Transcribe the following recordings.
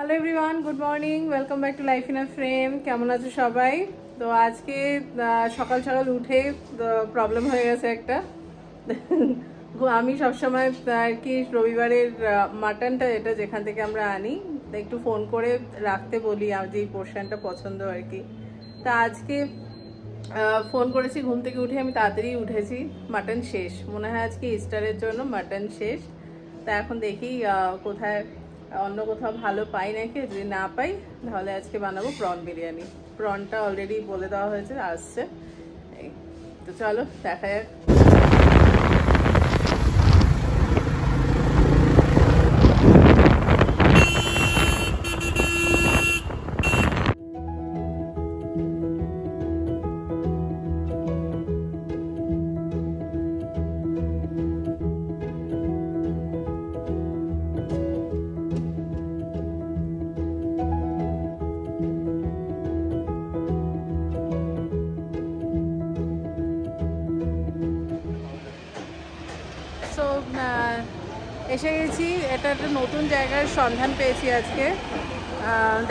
Hello everyone, good morning, welcome back to life in a frame. কেমন আছো সবাই? তো আজকে সকাল সকাল উঠে প্রবলেম হয়ে গেছে একটা। আমি সবসময় আর কি রবিবারের মাটনটা এটা যেখান থেকে আমরা আনি একটু ফোন করে রাখতে বলি, যে পোর্শনটা পছন্দ আর কি। তা আজকে ফোন করেছি, ঘুম থেকে উঠে আমি তাড়াতাড়ি উঠেছি, মাটন শেষ। মনে হয় আজকে ইস্টারের জন্য মাটন শেষ। তা এখন দেখি কোথায় অন্য কোথাও ভালো পাই নাকি। যদি না পাই তাহলে আজকে বানাবো প্রন বিরিয়ানি। প্রনটা অলরেডি বলে দেওয়া হয়েছে, আসছে। তো চলো দেখা যাক। এসে গেছি, এটা একটা নতুন জায়গার সন্ধান পেয়েছি আজকে।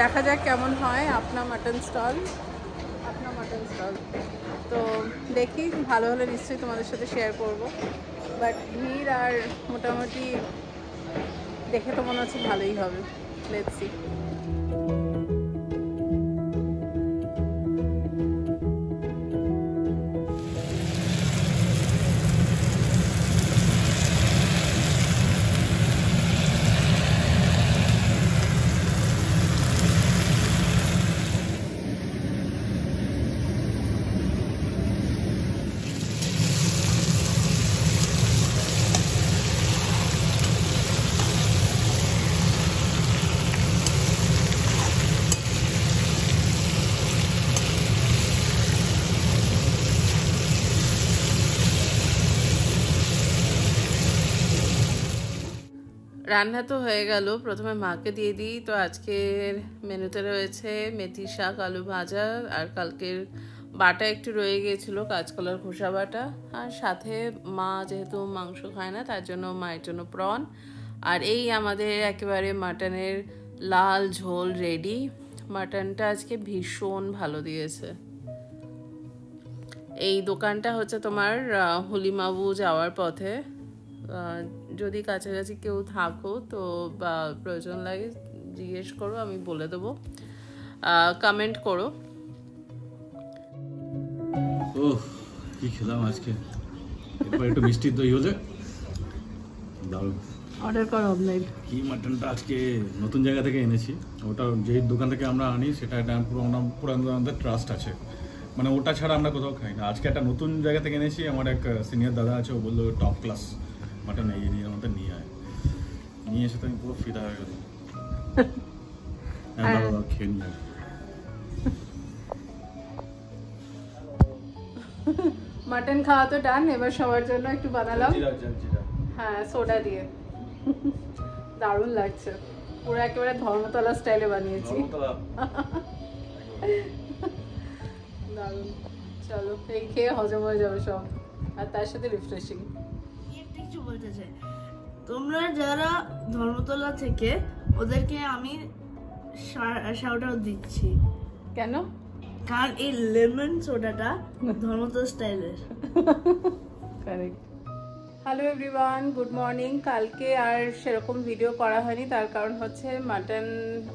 দেখা যাক কেমন হয়। আপনা মাটন স্টল। তো দেখি, ভালো হলে নিশ্চয়ই তোমাদের সাথে শেয়ার করব। বাট ভিড় আর মোটামুটি দেখে তো মনে হচ্ছে ভালোই হবে। Let's see. রান্না তো হয়ে গেল, প্রথমে মাকে দিয়ে দিই। তো আজকের মেনুতে রয়েছে মেথি শাক, আলু ভাজা, আর কালকের বাটা একটু রয়ে গিয়েছিলো, কাঁচকলার খোসা বাটা। আর সাথে মা যেহেতু মাংস খায় না, তার জন্য মায়ের জন্য প্রন। আর এই আমাদের একেবারে মাটনের লাল ঝোল রেডি। মাটনটা আজকে ভীষণ ভালো দিয়েছে। এই দোকানটা হচ্ছে তোমার হলিমাবু যাওয়ার পথে। যদি কাছাকাছি কেউ থাকো তো বা প্রয়োজন লাগে জিজ্ঞেস করো, আমি বলে দেবো, কমেন্ট করো। কি খেলাম আজকে, এরপর একটু মিষ্টি দই হলে দারুণ। অর্ডার করো অনলাইন। কি মাটনটা আজকে নতুন জায়গা থেকে এনেছি, ওটা যেই দোকান থেকে আমরা আনি সেটা একটা পুরো আমাদের ট্রাস্ট আছে, মানে ওটা ছাড়া আমরা কোথাও খাই না। আজকে একটা নতুন জায়গা থেকে এনেছি, আমার এক সিনিয়র দাদা আছে, ও বললো টপ ক্লাস মাটন এই এরিয়ার মধ্যে নিয়ে এসে তো আমি পুরো ফিদা হয়ে গেলাম। দাদা খেয়ে নিয়ে মাটন খাওয়া তো ডান, এবার সবার জন্য একটু বানালাম। হ্যাঁ, সোডা দিয়ে দারুণ লাগছে। পুরো একেবারে ধর্মতলা স্টাইলে বানিয়েছি। দারুণ। চলো, এই খেয়ে হজম হয়ে যাবে সব, আর তার সাথে রিফ্রেশিং। কিছু বলতে চাই, তোমরা যারা ধর্মতলা থেকে, ওদেরকে আমি শাউট আউট দিচ্ছি। কেন? কারণ এই লেমন সোডাটা ধর্মতলা স্টাইলের। Correct. Hello everyone, good morning. কালকে আর সেরকম ভিডিও করা হয়নি, তার কারণ হচ্ছে মাটন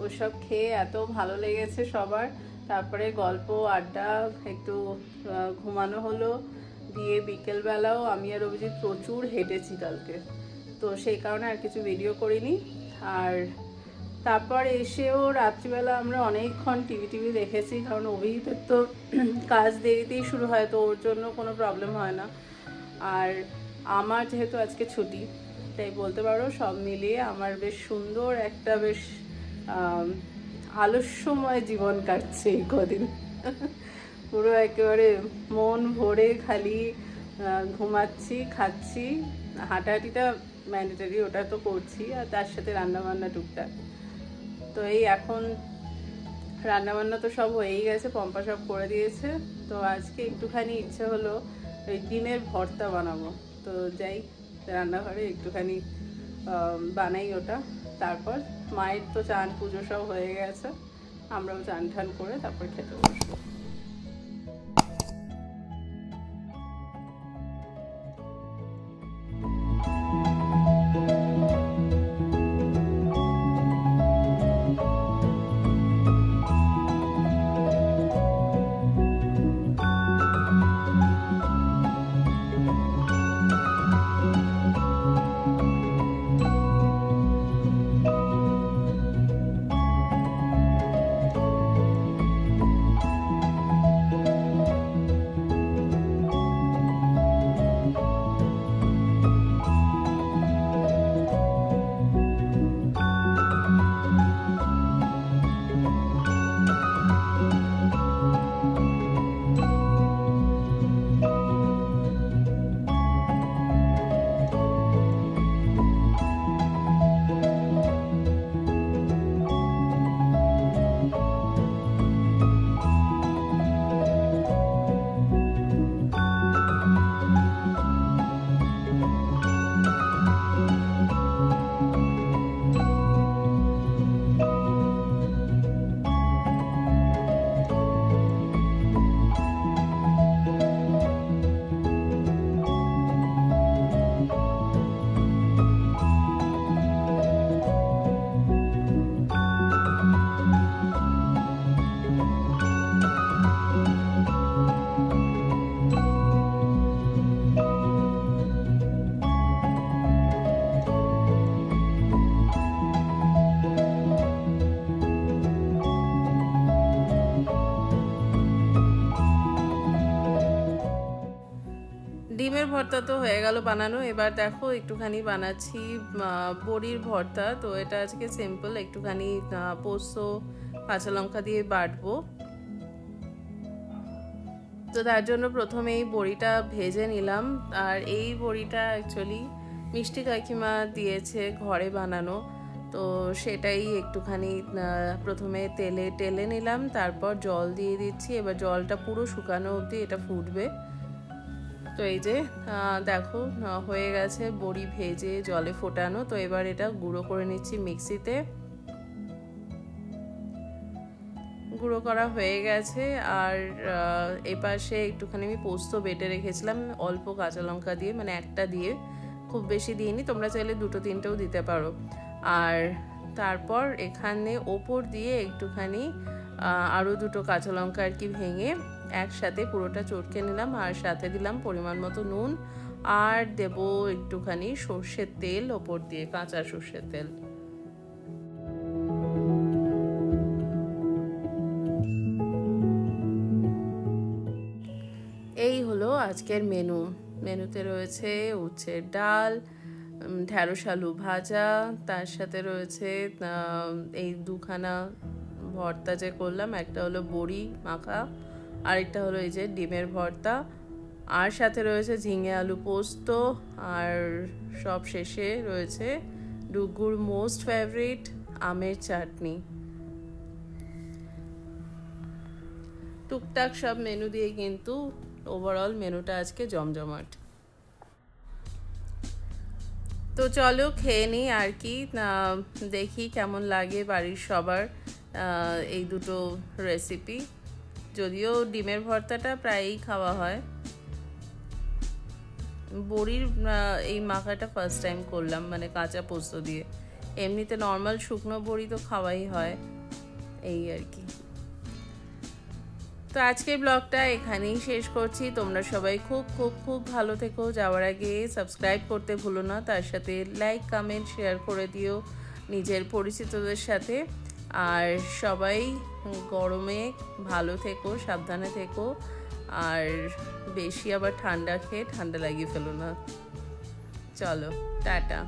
ওসব খেয়ে এত ভালো লেগেছে সবার। তারপরে গল্প আড্ডা, একটু ঘুমানো হলো। দিয়ে বিকেলবেলাও আমি আর অভিজিৎ প্রচুর হেঁটেছি কালকে, তো সেই কারণে আর কিছু ভিডিও করিনি। আর তারপর এসেও রাত্রিবেলা আমরা অনেকক্ষণ টিভি দেখেছি, কারণ অভিজিতের তো কাজ দেরিতেই শুরু হয়, তো ওর জন্য কোনো প্রবলেম হয় না। আর আমার যেহেতু আজকে ছুটি, তাই বলতে পারো সব মিলিয়ে আমার বেশ সুন্দর একটা বেশ আলস্যময় জীবন কাটছে এই কদিন। পুরো একেবারে মন ভরে খালি ঘুমাচ্ছি, খাচ্ছি। হাঁটাহাঁটিটা ম্যান্ডেটরি, ওটা তো করছি, আর তার সাথে রান্নাবান্না টুকটাক। তো এই এখন রান্নাবান্না তো সব হয়েই গেছে, পম্পা সব করে দিয়েছে। তো আজকে একটুখানি ইচ্ছে হলো ওই ডিমের ভর্তা বানাবো। তো যাই রান্নাঘরে একটুখানি বানাই ওটা। তারপর মায়ের তো চান পুজো সব হয়ে গেছে, আমরাও চান ঠান করে তারপর খেতে বসবো। ডিমের ভর্তা তো হয়ে গেল বানানো। এবার দেখো একটুখানি বানাচ্ছি বড়ির ভর্তা। তো এটা আজকে সিম্পল, একটুখানি পোস্ত কাঁচা লঙ্কা দিয়ে বাটবো। তো তার জন্য প্রথমেই বড়িটা ভেজে নিলাম। আর এই বড়িটা অ্যাকচুয়ালি মিষ্টি কাকিমা দিয়েছে ঘরে বানানো, তো সেটাই একটুখানি প্রথমে তেলে টেলে নিলাম, তারপর জল দিয়ে দিচ্ছি। এবার জলটা পুরো শুকানো অবধি এটা ফুটবে। তো এই যে দেখো হয়ে গেছে বড়ি ভেজে জলে ফোটানো। তো এবার এটা গুঁড়ো করে নিচ্ছি মিক্সিতে। গুঁড়ো করা হয়ে গেছে। আর এপাশে একটুখানি আমি পোস্ত বেটে রেখেছিলাম অল্প কাঁচা লঙ্কা দিয়ে, মানে একটা দিয়ে, খুব বেশি দিইনি, তোমরা চাইলে দুটো তিনটেও দিতে পারো। আর তারপর এখানে ওপর দিয়ে একটুখানি আরও দুটো কাঁচা লঙ্কা আর কি ভেঙে একসাথে পুরোটা চটকে নিলাম। আর সাথে দিলাম পরিমাণ মতো নুন, আর দেব একটুখানি সর্ষের তেল ওপর দিয়ে, কাঁচা সর্ষের তেল। এই হলো আজকের মেনু। মেনুতে রয়েছে উচ্ছের ডাল, ঢেঁড়স আলু ভাজা, তার সাথে রয়েছে এই দুখানা ভর্তা যে করলাম, একটা হলো বড়ি মাখা, আরেকটা হলো এই যে ডিমের ভর্তা, আর সাথে রয়েছে ঝিঙে আলু পোস্ত, আর সব শেষে রয়েছে ডুগুর মোস্ট ফেভারিট আমের চাটনি। টুকটাক সব মেনু দিয়ে কিন্তু ওভারঅল মেনুটা আজকে জমজমাট। তো চলো খেয়ে নিই আর কি, দেখি কেমন লাগে বাড়ির সবার এই দুটো রেসিপি। যদিও ডিমের ভর্তাটা প্রায়ই খাওয়া হয়, বড়ির এই মাখাটা ফার্স্ট টাইম করলাম, মানে কাঁচা পোস্ত দিয়ে। এমনিতে নর্মাল শুকনো বড়ি তো খাওয়াই হয়, এই আর কি। তো আজকের ব্লগটা এখানেই শেষ করছি। তোমরা সবাই খুব খুব খুব ভালো থেকো। যাওয়ার আগে সাবস্ক্রাইব করতে ভুলো না, তার সাথে লাইক কমেন্ট শেয়ার করে দিও নিজের পরিচিতদের সাথে। আর সবাই গরমে ভালো থেকো, সাবধানে থেকো, আর বেশি আবার ঠান্ডা খেয়ে ঠান্ডা লাগিয়ে ফেলো না। চলো টাটা।